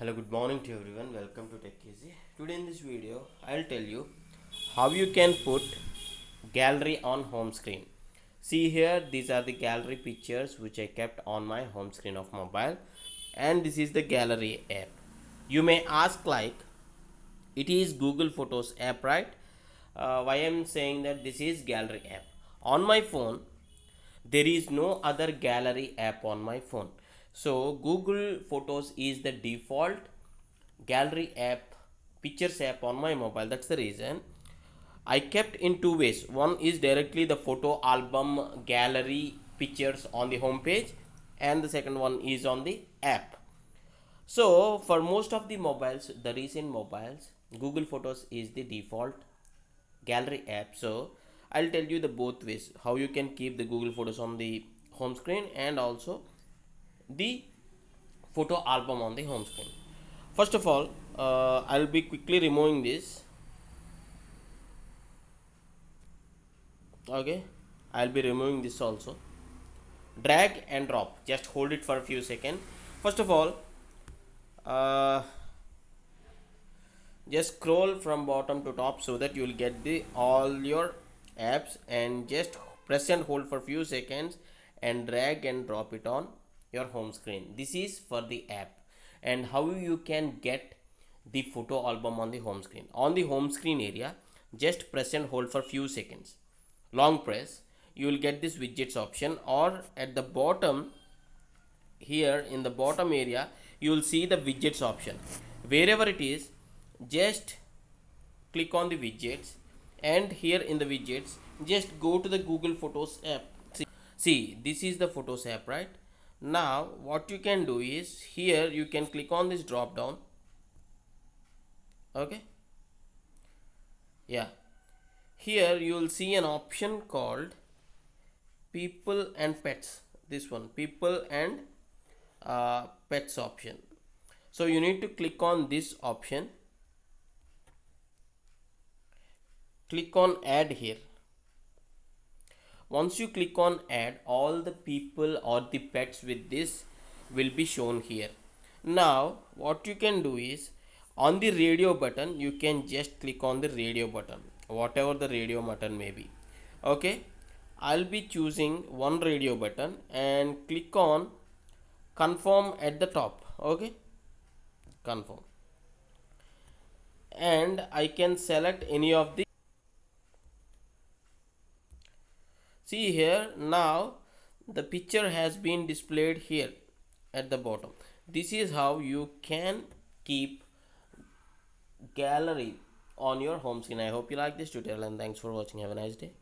Hello, good morning to everyone. Welcome to Tech Easy. Today in this video, I'll tell you how you can put gallery on home screen. See here, these are the gallery pictures which I kept on my home screen of mobile, and this is the gallery app. You may ask like, it is Google Photos app, right? Why I'm saying that this is gallery app on my phone. There is no other gallery app on my phone, so Google Photos is the default gallery app, pictures app on my mobile. That's the reason I kept in two ways. One is directly the photo album gallery pictures on the home page, and the second one is on the app. So for most of the mobiles, the recent mobiles, Google Photos is the default gallery app. So I'll tell you the both ways how you can keep the Google Photos on the home screen and also the photo album on the home screen. First of all, I'll be quickly removing this. Okay, I'll be removing this also. Drag and drop, just hold it for a few seconds. First of all, uh, just scroll from bottom to top so that you will get the all your apps, and just press and hold for few seconds and drag and drop it on your home screen. This is for the app. And how you can get the photo album on the home screen? On the home screen area, just press and hold for few seconds, long press, you will get this widgets option, or at the bottom here in the bottom area you will see the widgets option. Wherever it is, just click on the widgets, and here in the widgets just go to the Google Photos app. See, this is the Photos app, right? Now what you can do is, here you can click on this drop down. Okay, yeah, here you will see an option called people and pets. This one, people and pets option. So you need to click on this option, click on add here. Once you click on add, all the people or the pets with this will be shown here. Now what you can do is, on the radio button you can just click on the radio button, whatever the radio button may be. Okay, I'll be choosing one radio button and click on confirm at the top. Okay, confirm, and I can select any of the. See here, now the picture has been displayed here at the bottom. This is how you can keep gallery on your home screen. I hope you like this tutorial, and thanks for watching. Have a nice day.